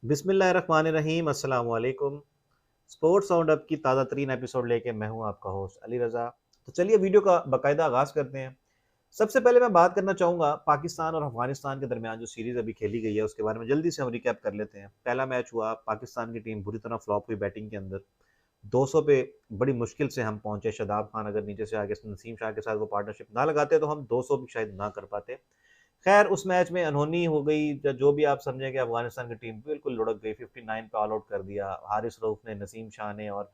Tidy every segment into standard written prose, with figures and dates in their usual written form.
बिस्मिल्लाहिर्रहमानिर्रहीम अस्सलाम वालेकुम। स्पोर्ट्स राउंड अप की ताज़ा तरीन एपिसोड लेके मैं हूं आपका होस्ट अली रज़ा। तो चलिए वीडियो का बाकायदा आगाज़ करते हैं। सबसे पहले मैं बात करना चाहूँगा पाकिस्तान और अफगानिस्तान के दरमियान जो सीरीज़ अभी खेली गई है उसके बारे में जल्दी से हम रिकैप कर लेते हैं। पहला मैच हुआ, पाकिस्तान की टीम बुरी तरह फ्लॉप हुई बैटिंग के अंदर। 200 पे बड़ी मुश्किल से हम पहुंचे। शादाब खान अगर नीचे से आगे नसीम शाह के साथ वो पार्टनरशिप ना लगाते तो हम 200 भी शायद ना कर पाते। खैर उस मैच में अनहोनी हो गई, जो भी आप समझें कि अफगानिस्तान की टीम बिल्कुल लुढ़क गई, 59 पे ऑल आउट कर दिया। हारिस रऊफ ने, नसीम शाह ने और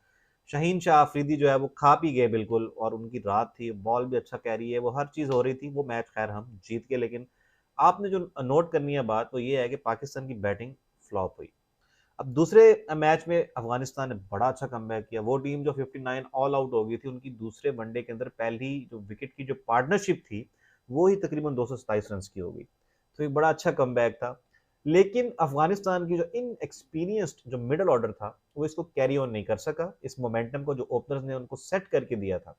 शाहीन शाह अफरीदी जो है वो खा पी गए बिल्कुल, और उनकी रात थी, बॉल भी अच्छा कैरी है, वो हर चीज़ हो रही थी। वो मैच खैर हम जीत गए, लेकिन आपने जो नोट करनी है बात वो ये है कि पाकिस्तान की बैटिंग फ्लॉप हुई। अब दूसरे मैच में अफगानिस्तान ने बड़ा अच्छा कमबैक किया। वो टीम जो 59 ऑल आउट हो गई थी, उनकी दूसरे वनडे के अंदर पहली जो विकेट की जो पार्टनरशिप थी वो ही तकरीबन 227 रन की हो गई। तो एक बड़ा अच्छा कमबैक था। लेकिन अफगानिस्तान की जो इनएक्सपीरियंस्ड जो मिडल ऑर्डर था वो इसको कैरी ऑन नहीं कर सका, इस मोमेंटम को जो ओपनर्स ने उनको सेट करके दिया था।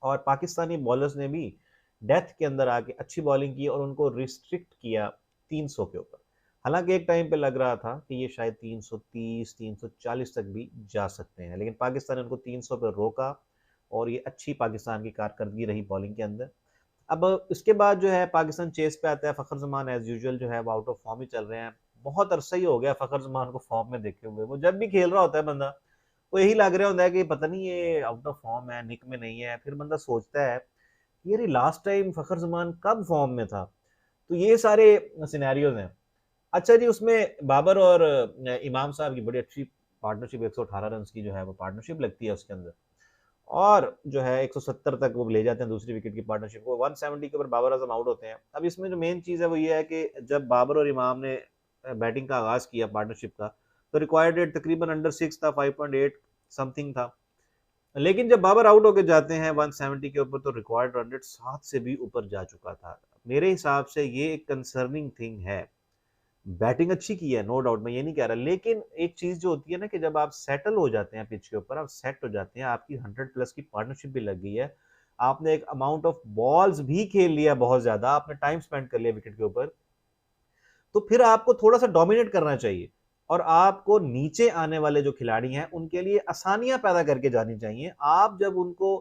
और पाकिस्तानी बॉलर्स ने भी डेथ के अंदर आके अच्छी बॉलिंग की और उनको रिस्ट्रिक्ट किया 300 के ऊपर। हालांकि एक टाइम पे लग रहा था कि ये शायद 330 340 तक भी जा सकते हैं, लेकिन पाकिस्तान ने उनको 300 पे रोका और ये अच्छी पाकिस्तान की कारकर्दगी रही बॉलिंग के अंदर। अब इसके बाद जो है पाकिस्तान चेस पे आता है। फ़खर ज़मान एज़ यूजुअल जो है वो आउट ऑफ फॉर्म ही चल रहे हैं। बहुत अरसा ही हो गया फ़खर ज़मान को फॉर्म में देखे हुए। वो जब भी खेल रहा होता है बंदा, वो यही लग रहा होता है कि पता नहीं ये आउट ऑफ फॉर्म है, निक में नहीं है। फिर बंदा सोचता है कि यार ये लास्ट टाइम फ़खर ज़मान कब फॉर्म में था? तो ये सारे सिनेरियोज़ हैं। अच्छा जी, उसमें बाबर और इमाम साहब की बड़ी अच्छी पार्टनरशिप, 118 रन्स की जो है वो पार्टनरशिप लगती है उसके अंदर। और जो है 170 तक वो ले जाते हैं दूसरी विकेट की पार्टनरशिप को। 170 के ऊपर बाबर आजम आउट होते हैं। अब इसमें जो मेन चीज़ है वो ये है कि जब बाबर और इमाम ने बैटिंग का आगाज़ किया पार्टनरशिप का, तो रिक्वायर्ड रेट तकरीबन अंडर 6 था, 5.8 समथिंग था। लेकिन जब बाबर आउट होके जाते हैं 170 के ऊपर, तो रिक्वायर्ड रन रेट 7 से भी ऊपर जा चुका था। मेरे हिसाब से ये एक कंसर्निंग थिंग है। बैटिंग अच्छी की है, नो डाउट, मैं ये नहीं कह रहा, लेकिन एक चीज़ जो होती है ना कि जब आप सेटल हो जाते हैं पिच के ऊपर, आप सेट हो जाते हैं, आपकी 100 प्लस की पार्टनरशिप भी लग गई है, आपने एक अमाउंट ऑफ बॉल्स भी खेल लिया बहुत ज़्यादा, आपने टाइम स्पेंड कर लिया विकेट के ऊपर, तो फिर आपको थोड़ा-सा डोमिनेट करना चाहिए और आपको नीचे आने वाले जो खिलाड़ी हैं, उनके लिए आसानियाँ पैदा करके जानी चाहिए। आप जब उनको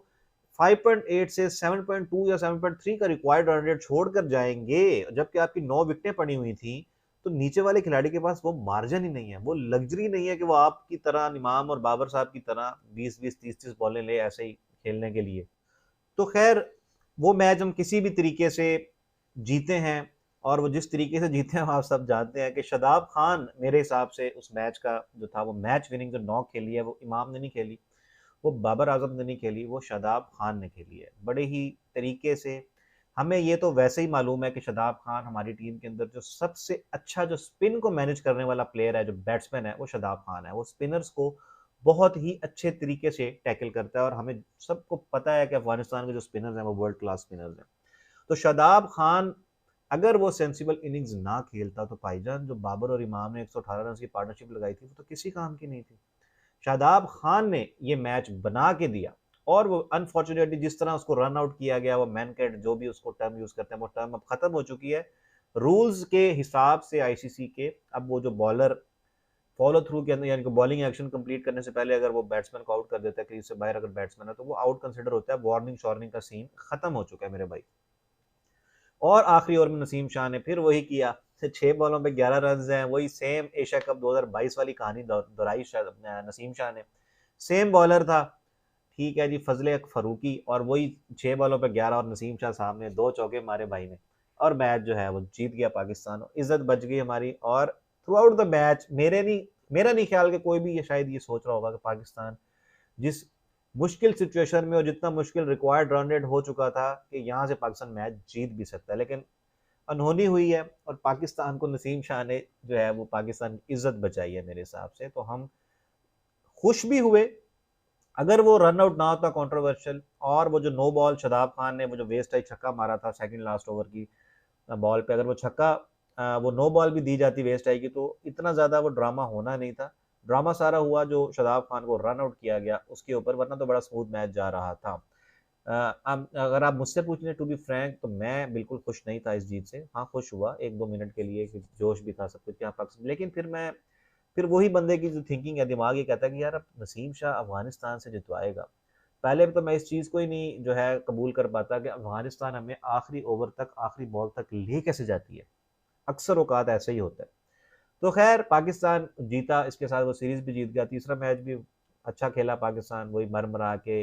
5.8 से 7.2 या 7.3 का रिक्वायर्ड रन रेट छोड़कर जाएँगे, जबकि आपकी 9 विकेटें पड़ी हुई थी, तो नीचे वाले खिलाड़ी के पास वो मार्जिन ही नहीं है, वो लग्ज़री नहीं है कि वो आपकी तरह इमाम और बाबर साहब की तरह 20-20, 30-30 बॉलें ले ऐसे ही खेलने के लिए। तो खैर वो मैच हम किसी भी तरीके से जीते हैं, और वो जिस तरीके से जीते हैं आप सब जानते हैं कि शादाब खान, मेरे हिसाब से उस मैच का जो था वो मैच विनिंग जो नॉक खेली है वो इमाम ने नहीं खेली, वो बाबर आजम ने नहीं खेली, वो शादाब खान ने खेली है बड़े ही तरीके से। हमें ये तो वैसे ही मालूम है कि शादाब खान हमारी टीम के अंदर जो सबसे अच्छा जो स्पिन को मैनेज करने वाला प्लेयर है, जो बैट्समैन है, वो शादाब खान है। वो स्पिनर्स को बहुत ही अच्छे तरीके से टैकल करता है, और हमें सबको पता है कि अफगानिस्तान के जो स्पिनर्स हैं वो वर्ल्ड क्लास स्पिनर्स हैं। तो शादाब खान अगर वो सेंसिबल इनिंग्स ना खेलता, तो भाईजान जो बाबर और इमाम ने 118 रन की पार्टनरशिप लगाई थी वो तो किसी काम की नहीं थी। शादाब खान ने ये मैच बना के दिया, और वो अनफॉर्चुनेटली जिस तरह उसको रन आउट किया गया, वो मैन कैट जो भी उसको टर्म यूज करते हैं, वो टर्म अब खत्म हो चुकी है रूल्स के हिसाब से, आईसीसी के। अब वो जो बॉलर फॉलो थ्रू के अंदर, यानी कि बॉलिंग एक्शन कंप्लीट करने से पहले अगर वो बैट्समैन को आउट कर देता है क्रीज से बाहर, अगर बैट्समैन है तो वो आउट कंसिडर होता है। वार्निंग शॉर्निंग का सीन खत्म हो चुका है मेरे भाई। और आखिरी ओवर में नसीम शाह ने फिर वही किया। 6 बॉलों पे 11 रन हैं, वही सेम एशिया कप 2022 वाली कहानी दोहराई नसीम शाह ने। सेम बॉलर था, ठीक है जी, फजले फरूकी, और वही 6 बॉलों पे 11, और नसीम शाह साहब ने 2 चौके मारे भाई ने, और मैच जो है वो जीत गया पाकिस्तान, इज्जत बच गई हमारी। और थ्रू आउट द मैच मेरा नहीं ख्याल कि कोई भी ये शायद ये सोच रहा होगा कि पाकिस्तान जिस मुश्किल सिचुएशन में, और जितना मुश्किल रिक्वायर्ड रन रेट हो चुका था, कि यहाँ से पाकिस्तान मैच जीत भी सकता है, लेकिन अनहोनी हुई है, और पाकिस्तान को नसीम शाह ने जो है वो पाकिस्तान की इज्जत बचाई है मेरे हिसाब से। तो हम खुश भी हुए। अगर वो रन आउट ना होता कंट्रोवर्शियल, और वो जो नो बॉल शादाब खान ने वो जो वेस्ट आई छक्का मारा था सेकंड लास्ट ओवर की बॉल पे, अगर वो छक्का वो नो बॉल भी दी जाती वेस्ट आई की, तो इतना ज़्यादा वो ड्रामा होना नहीं था। ड्रामा सारा हुआ जो शादाब खान को रन आउट किया गया उसके ऊपर, वरना तो बड़ा स्मूथ मैच जा रहा था। अब अगर आप मुझसे पूछने, टू बी फ्रैंक, तो मैं बिल्कुल खुश नहीं था इस जीत से। हाँ, खुश हुआ 1-2 मिनट के लिए कि जोश भी था, सब कुछ यहाँ पाकिस्तान, लेकिन फिर मैं फिर वही बंदे की जो थिंकिंग है, दिमाग ये कहता है कि यार अब नसीम शाह अफगानिस्तान से जितवाएगा। पहले तो मैं इस चीज़ को ही नहीं जो है कबूल कर पाता कि अफगानिस्तान हमें आखिरी ओवर तक, आखिरी बॉल तक ले कैसे जाती है। अक्सर औकात ऐसा ही होता है। तो खैर पाकिस्तान जीता, इसके साथ वो सीरीज भी जीत गया। तीसरा मैच भी अच्छा खेला पाकिस्तान, वही मर के।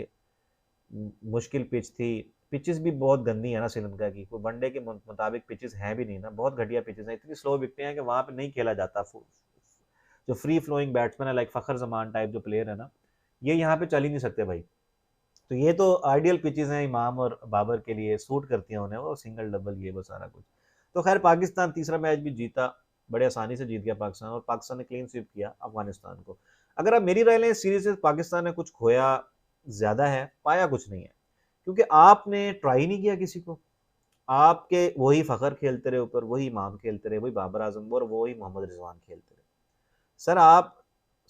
मुश्किल पिच थी। पिचेस भी बहुत गंदी है ना श्रीलंका की, कोई वनडे के मुताबिक पिचेस हैं भी नहीं ना, बहुत घटिया पिचेस हैं, इतनी स्लो विकेटें हैं कि वहां पे नहीं खेला जाता। जो फ्री फ्लोइंग बैट्समैन है लाइक फखर जमान टाइप जो प्लेयर है ना, ये यहाँ पे चल ही नहीं सकते भाई। तो ये तो आइडियल पिचेस हैं इमाम और बाबर के लिए, सूट करती हैं उन्हें, वो सिंगल डबल ये वो सारा कुछ। तो खैर पाकिस्तान तीसरा मैच भी जीता, बड़े आसानी से जीत गया पाकिस्तान, और पाकिस्तान ने क्लीन स्वीप किया अफगानिस्तान को। अगर आप मेरी राय लें इस सीरीज से, पाकिस्तान ने कुछ खोया ज्यादा है, पाया कुछ नहीं है। क्योंकि आपने ट्राई नहीं किया किसी को, आपके वही फखर खेलते रहे ऊपर, वही इमाम खेलते रहे, वही बाबर आजम और वही मोहम्मद रिजवान खेलते रहे। सर आप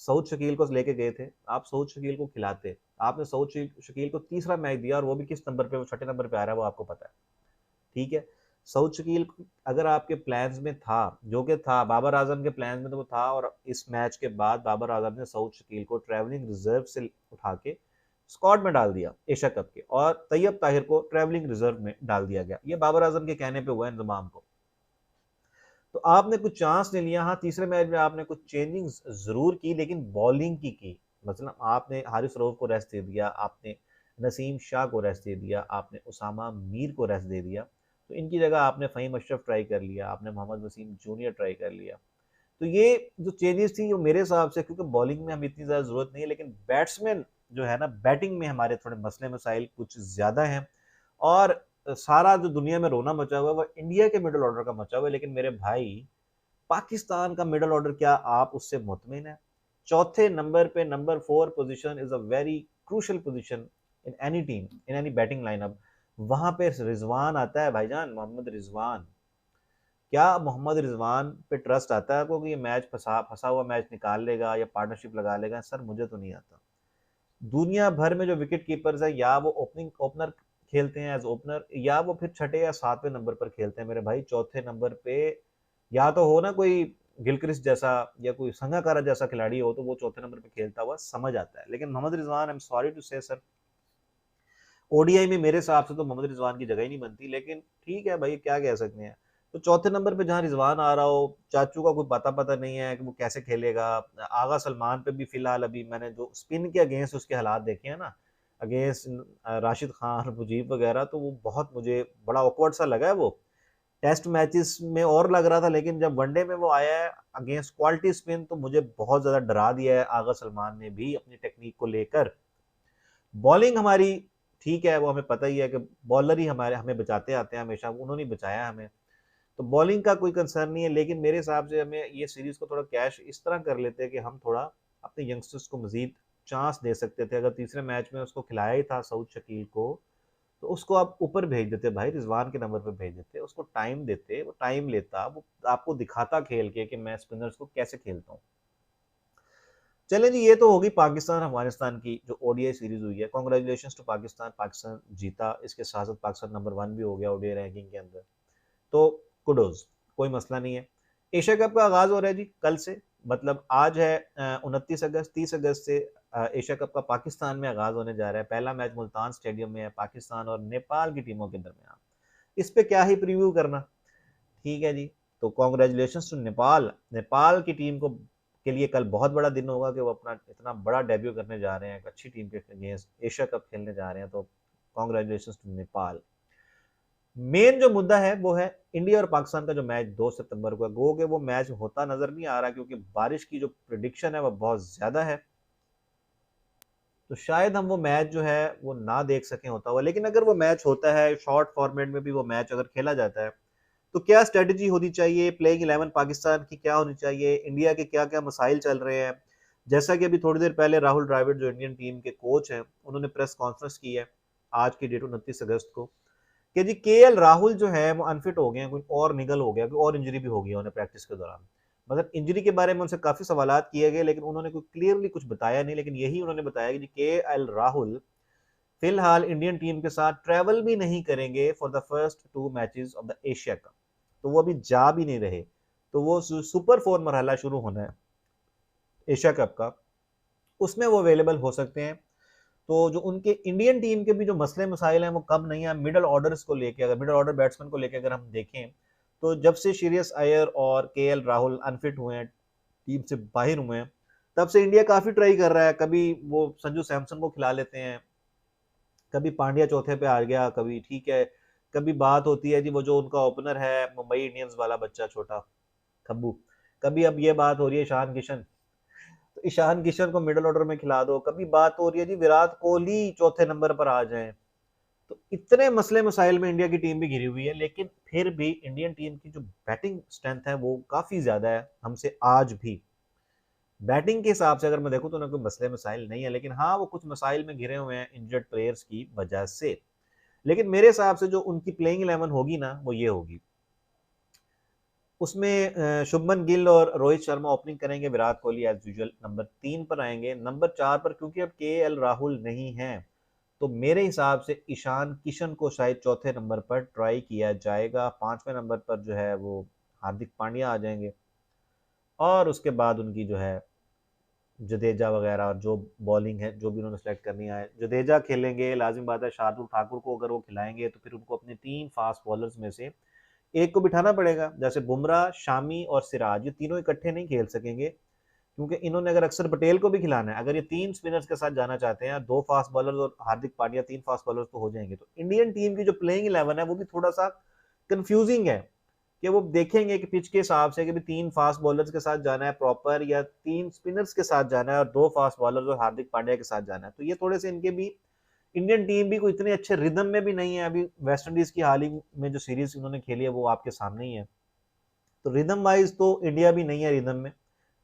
सऊद शकील को लेके गए थे, आप सऊद शकील को खिलाते, आपने सऊद शकील को तीसरा मैच दिया, और वो भी किस नंबर पे, वो छठे नंबर पे आ रहा है, वो आपको पता है। ठीक है, सऊद शकील अगर आपके प्लान्स में था, जो कि था बाबर आजम के प्लान में तो वो था, और इस मैच के बाद बाबर आजम ने सऊद शकील को ट्रैवलिंग रिजर्व से उठा के स्क्वाड में डाल दिया एशिया कप के, और तैयब ताहिर को ट्रैवलिंग रिजर्व में डाल दिया गया। ये बाबर आजम के कहने पे हुआ इंतजाम को। तो आपने कुछ चांस नहीं लिया। हाँ, तीसरे मैच में आपने कुछ चेंजिंग जरूर की, लेकिन बॉलिंग की मतलब आपने हारिस रऊफ को रेस्ट दे दिया, आपने नसीम शाह को रेस्ट दे दिया, आपने उसामा मीर को रेस्ट दे दिया। तो इनकी जगह आपने फ़हीम अशरफ ट्राई कर लिया, आपने मोहम्मद वसीम जूनियर ट्राई कर लिया। तो ये जो चेंजेस थी वो मेरे हिसाब से, क्योंकि बॉलिंग में हमें इतनी ज़्यादा ज़रूरत नहीं है, लेकिन बैट्समैन जो है ना, बैटिंग में हमारे थोड़े मसले मसाइल कुछ ज़्यादा हैं। और सारा जो दुनिया में रोना मचा हुआ है वो इंडिया के मिडल ऑर्डर का मचा हुआ है। लेकिन मेरे भाई, पाकिस्तान का मिडल ऑर्डर, क्या आप उससे मुतमिन है? चौथे नंबर पे number 4 position is a very crucial position in any team, in any batting lineup. वहां पे रिजवान आता है भाईजान, मोहम्मद रिजवान। क्या मोहम्मद रिजवान पे ट्रस्ट आता है आपको कि ये मैच फंसा फंसा हुआ मैच निकाल लेगा या पार्टनरशिप लगा लेगा? सर मुझे तो नहीं आता। दुनिया भर में जो विकेट कीपर्स है, या वो ओपनिंग ओपनर खेलते हैं एज ओपनर, या वो फिर छठे या सातवें नंबर पर खेलते हैं। मेरे भाई चौथे नंबर पे या तो हो ना कोई गिलक्रिस्ट जैसा या कोई संगाकारा जैसा खिलाड़ी हो, तो वो चौथे नंबर पे खेलता हुआ समझ आता है। लेकिन Mohammad Rizwan, I am sorry to say sir, ODI में मेरे हिसाब से तो मोहम्मद रिजवान की जगह ही नहीं बनती। लेकिन ठीक है भाई, क्या कह सकते हैं। तो चौथे नंबर पे जहां रिजवान आ रहा हो, चाचू का कोई पता पता नहीं है कि वो कैसे खेलेगा। आगा सलमान पे भी फिलहाल अभी मैंने जो स्पिन के अगेंस्ट उसके हालात देखे हैं ना, अगेंस्ट राशिद खान, मुजीब वगैरह, तो वो बहुत मुझे बड़ा ऑकवर्ड सा लगा है वो। टेस्ट मैचेस में और लग रहा था, लेकिन जब वनडे में वो आया है अगेंस्ट क्वालिटी स्पिन, तो मुझे बहुत ज्यादा डरा दिया है आगा सलमान ने भी अपनी टेक्निक को लेकर। बॉलिंग हमारी ठीक है, वो हमें पता ही है कि बॉलर ही हमारे हमें बचाते आते हैं हमेशा, उन्होंने ही बचाया हमें। तो बॉलिंग का कोई कंसर्न नहीं है। लेकिन मेरे हिसाब से हमें ये सीरीज को थोड़ा कैश इस तरह कर लेते हैं कि हम थोड़ा अपने यंगस्टर्स को मजीद चांस दे सकते थे। अगर तीसरे मैच में उसको खिलाया ही था सऊद शकील को, तो उसको आप ऊपर भेज देते भाई, रिजवान के नंबर पर भेज देते, उसको टाइम देते, वो टाइम लेता, वो आपको दिखाता खेल के कि मैं स्पिनर्स को कैसे खेलता हूँ। चले जी, ये तो होगी पाकिस्तान अफगानिस्तान की जो ओडीआई सीरीज हुई है। कॉन्ग्रेचुलेशन टू पाकिस्तान, पाकिस्तान जीता, इसके साथ साथ पाकिस्तान नंबर 1 भी हो गया ओडीआई रैंकिंग के अंदर। तो कुडोज, कोई मसला नहीं है। एशिया कप का आगाज हो रहा है जी कल से, मतलब आज है 29 अगस्त, 30 अगस्त से एशिया कप का पाकिस्तान में आगाज होने जा रहा है। पहला मैच मुल्तान स्टेडियम में है, पाकिस्तान और नेपाल की टीमों के दरमियान। इस पे क्या ही प्रीव्यू करना, ठीक है जी। तो कॉन्ग्रेचुलेशन टू नेपाल, नेपाल की टीम को के लिए कल बहुत बड़ा दिन होगा कि वो अपना इतना बड़ा डेब्यू करने जा रहे हैं, एक अच्छी टीम के अगेंस्ट एशिया कप खेलने जा रहे हैं। तो कॉन्ग्रेचुलेशन टू नेपाल। मेन जो मुद्दा है वो है इंडिया और पाकिस्तान का जो मैच 2 सितंबर को है। गो के वो मैच होता नजर नहीं आ रहा, क्योंकि बारिश की जो प्रिडिक्शन है वो बहुत ज्यादा है। तो शायद हम वो मैच जो है वो ना देख सकें होता हुआ। लेकिन अगर वो मैच होता है, शॉर्ट फॉर्मेट में भी वो मैच अगर खेला जाता है, तो क्या स्ट्रेटजी होनी चाहिए, प्लेइंग 11 पाकिस्तान की क्या होनी चाहिए, इंडिया के क्या क्या मसाइल चल रहे हैं। जैसा कि अभी थोड़ी देर पहले राहुल द्रविड़ जो इंडियन टीम के कोच हैं, उन्होंने प्रेस कॉन्फ्रेंस की है आज की डेट 29 अगस्त को, कि जी केएल राहुल जो है वो अनफिट हो गए हैं, कोई और निगल हो गया, कोई और इंजरी भी हो गई उन्हें प्रैक्टिस के दौरान। मतलब इंजरी के बारे में उनसे काफी सवालात किए गए, लेकिन उन्होंने कोई क्लियरली कुछ बताया नहीं। लेकिन यही उन्होंने बताया कि केएल राहुल फिलहाल इंडियन टीम के साथ ट्रेवल भी नहीं करेंगे for the first 2 matches of the Asia cup. तो वो अभी जा भी नहीं रहे। तो वो सुपर 4 मरहला शुरू होना है एशिया कप का, उसमें वो अवेलेबल हो सकते हैं। तो जो उनके इंडियन टीम के भी जो मसले मसाइल हैं वो कम नहीं है। मिडल ऑर्डर्स को लेके, अगर मिडल ऑर्डर बैट्समैन को लेके अगर हम देखें, तो जब से श्रेयस अय्यर और केएल राहुल अनफिट हुए हैं, टीम से बाहर हुए हैं, तब से इंडिया काफी ट्राई कर रहा है। कभी वो संजू सैमसन को खिला लेते हैं, कभी पांड्या चौथे पे आ गया, कभी ठीक है, कभी बात होती है जी वो जो उनका ओपनर है मुंबई इंडियंस वाला बच्चा छोटा खब्बू, कभी अब ये बात हो रही है ईशान किशन, तो ईशान किशन को मिडिल ऑर्डर में खिला दो। कभी बात हो रही है जी विराट कोहली चौथे नंबर पर आ जाए। तो इतने मसले मसाइल में इंडिया की टीम भी घिरी हुई है, लेकिन फिर भी इंडियन टीम की जो बैटिंग स्ट्रेंथ है वो काफी ज्यादा है हमसे आज भी। बैटिंग के हिसाब से अगर मैं देखूं तो ना कोई मसले मसाइल नहीं है, लेकिन हाँ वो कुछ मसाइल में घिरे हुए हैं इंजर्ड प्लेयर्स की वजह से। लेकिन मेरे हिसाब से जो उनकी प्लेइंग 11 होगी ना वो ये होगी, उसमें शुभमन गिल और रोहित शर्मा ओपनिंग करेंगे, Virat Kohli as usual number 3 पर आएंगे। नंबर 4 पर क्योंकि अब केएल राहुल नहीं है, तो मेरे हिसाब से ईशान किशन को शायद चौथे नंबर पर ट्राई किया जाएगा। 5वें नंबर पर जो है वो हार्दिक पांड्या आ जाएंगे, और उसके बाद उनकी जो है जडेजा वगैरह और जो बॉलिंग है जो भी उन्होंने सेलेक्ट करनी है, जडेजा खेलेंगे, लाजिम बात है शार्दुल ठाकुर को अगर वो खिलाएंगे तो फिर उनको अपने 3 फास्ट बॉलर्स में से एक को बिठाना पड़ेगा। जैसे बुमराह, शामी और सिराज, ये तीनों इकट्ठे नहीं खेल सकेंगे, क्योंकि इन्होंने अगर अक्षर पटेल को भी खिलाना है, अगर ये 3 स्पिनर्स के साथ जाना चाहते हैं, 2 फास्ट बॉलर्स और हार्दिक पांड्या 3 फास्ट बॉलर्स तो हो जाएंगे। तो इंडियन टीम की जो प्लेइंग 11 है वो भी थोड़ा सा कंफ्यूजिंग है, कि वो देखेंगे कि पिच के हिसाब से कि भी 3 फास्ट बॉलर्स के साथ जाना है प्रॉपर, या 3 स्पिनर्स के साथ जाना है और 2 फास्ट बॉलर्स और हार्दिक पांड्या के साथ जाना है। तो ये थोड़े से इनके भी, इंडियन टीम भी कोई इतने अच्छे रिदम में भी नहीं है। अभी वेस्ट इंडीज की हाल ही में जो सीरीज उन्होंने खेली है वो आपके सामने ही है। तो रिदम वाइज तो इंडिया भी नहीं है रिदम में,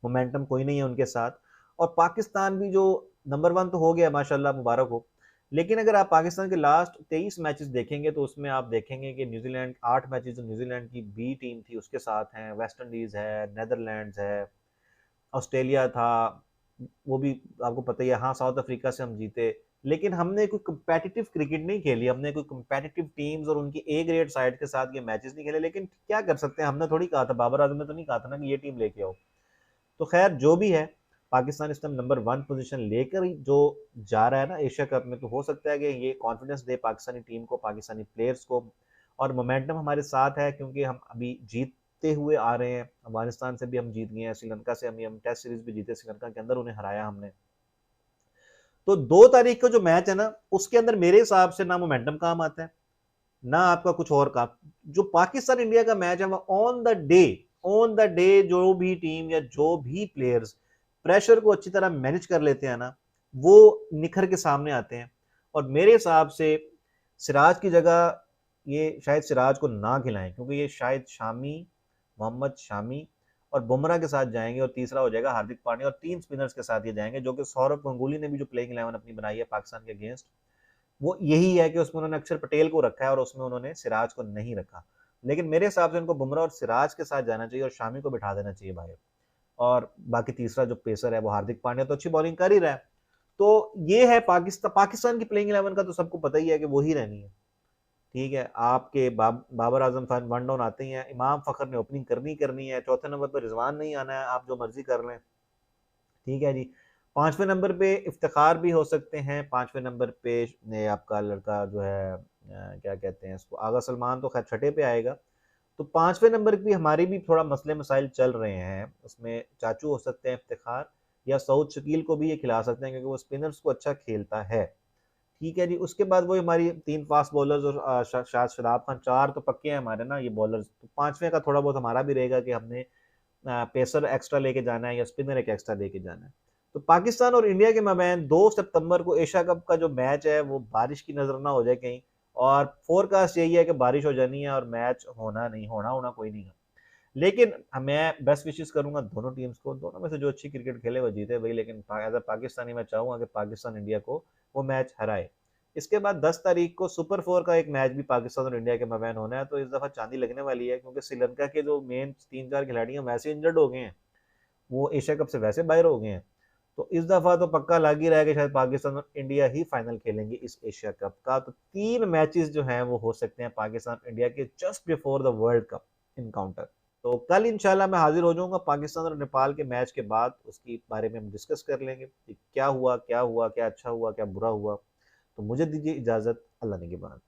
मोमेंटम कोई नहीं है उनके साथ। और पाकिस्तान भी जो नंबर 1 तो हो गया माशाल्लाह, मुबारक हो। लेकिन अगर आप पाकिस्तान के लास्ट 23 मैचेस देखेंगे तो उसमें आप देखेंगे कि न्यूजीलैंड 8 मैचेस जो न्यूजीलैंड की बी टीम थी उसके साथ हैं, वेस्ट इंडीज है, नेदरलैंड्स है, ऑस्ट्रेलिया था, वो भी आपको पता ही है। हाँ साउथ अफ्रीका से हम जीते, लेकिन हमने कोई कंपेटिटिव क्रिकेट नहीं खेली, हमने कोई कंपेटिटिव टीम्स और उनकी ए ग्रेड साइड के साथ ये मैचेस नहीं खेले। लेकिन क्या कर सकते हैं, हमने थोड़ी कहा था, बाबर आजम ने तो नहीं कहा था ना कि ये टीम लेके आओ। तो खैर जो भी है, पाकिस्तान इस टाइम नंबर 1 पोजीशन लेकर जो जा रहा है ना एशिया कप में, तो हो सकता है कि ये कॉन्फिडेंस दे पाकिस्तानी टीम को, पाकिस्तानी प्लेयर्स को। और मोमेंटम हमारे साथ है क्योंकि हम अभी जीतते हुए आ रहे हैं। अफगानिस्तान से भी हम जीत गए हैं, श्रीलंका से हम टेस्ट सीरीज भी जीते, श्रीलंका के अंदर उन्हें हराया हमने। तो 2 तारीख को जो मैच है ना उसके अंदर मेरे हिसाब से ना मोमेंटम काम आता है, ना आपका कुछ और काम। जो पाकिस्तान इंडिया का मैच है वो ऑन द डे जो भी टीम या जो भी प्लेयर्स प्रेशर को अच्छी तरह मैनेज कर लेते हैं ना, वो निखर के सामने आते हैं। और मेरे हिसाब से सिराज की जगह ये शायद सिराज को ना खिलाएं, क्योंकि ये शायद शामी, मोहम्मद शामी और बुमराह के साथ जाएंगे, और तीसरा हो जाएगा हार्दिक पांड्या, और 3 स्पिनर्स के साथ ये जाएंगे। जो कि सौरव गंगुली ने भी जो प्लेइंग 11 अपनी बनाई है पाकिस्तान के अगेंस्ट, वो यही है कि उसमें उन्होंने अक्षर पटेल को रखा है और उसमें उन्होंने सिराज को नहीं रखा। लेकिन मेरे हिसाब से उनको बुमराह और सिराज के साथ जाना चाहिए और शामी को बिठा देना चाहिए भाई। और बाकी तीसरा जो पेसर है वो हार्दिक पांड्या तो अच्छी बॉलिंग कर ही रहा है। तो ये है पाकिस्तान की प्लेइंग 11 का तो सबको पता ही है कि वो ही रहनी है। ठीक है, आपके बाबर आजम खान 1 डाउन आते ही हैं, इमाम फखर ने ओपनिंग करनी है, चौथे नंबर पर रिजवान नहीं आना है, आप जो मर्जी कर लें। ठीक है जी। 5वें नंबर पे इफ्तिखार भी हो सकते हैं, 5वें नंबर पे आपका लड़का जो है क्या कहते हैं इसको, आगा सलमान तो खैर छठे पे आएगा। तो 5वें नंबर भी हमारे भी थोड़ा मसले मसाइल चल रहे हैं, उसमें चाचू हो सकते हैं इफ्तिखार, या सऊद शकील को भी ये खिला सकते हैं क्योंकि वो स्पिनर्स को अच्छा खेलता है। ठीक है जी। उसके बाद वो हमारी 3 फास्ट बॉलर्स और शायद शदाब खान, 4 तो पक्के हैं हमारे ना ये बॉलर्स। तो 5वें का थोड़ा बहुत हमारा भी रहेगा कि हमने पेसर एक्स्ट्रा लेके जाना है या स्पिनर एक एक्स्ट्रा लेके जाना है। तो पाकिस्तान और इंडिया के मबैन 2 सितंबर को एशिया कप का जो मैच है वो बारिश की नजर ना हो जाए कहीं, और फोरकास्ट यही है कि बारिश हो जानी है और मैच होना कोई नहीं है। लेकिन मैं बेस्ट विशेस करूंगा दोनों टीम्स को, दोनों में से जो अच्छी क्रिकेट खेले वो जीते भाई। लेकिन एज अ पाकिस्तानी मैं चाहूंगा कि पाकिस्तान इंडिया को वो मैच हराए। इसके बाद 10 तारीख को सुपर 4 का एक मैच भी पाकिस्तान और इंडिया के मबैन होना है। तो इस दफा चांदी लगने वाली है, क्योंकि श्रीलंका के जो मेन 3-4 खिलाड़ी हैं वैसे इंजर्ड हो गए हैं, वो एशिया कप से वैसे बाहर हो गए हैं। तो इस दफा तो पक्का लग ही रहा है कि शायद पाकिस्तान और इंडिया ही फाइनल खेलेंगे इस एशिया कप का। तो 3 मैचेस जो हैं वो हो सकते हैं पाकिस्तान इंडिया के just before the world cup encounter. तो कल इंशाल्लाह मैं हाजिर हो जाऊंगा पाकिस्तान और नेपाल के मैच के बाद, उसकी बारे में हम डिस्कस कर लेंगे कि क्या हुआ, क्या अच्छा हुआ, क्या बुरा हुआ। तो मुझे दीजिए इजाज़त, अल्लाह ने के बाद।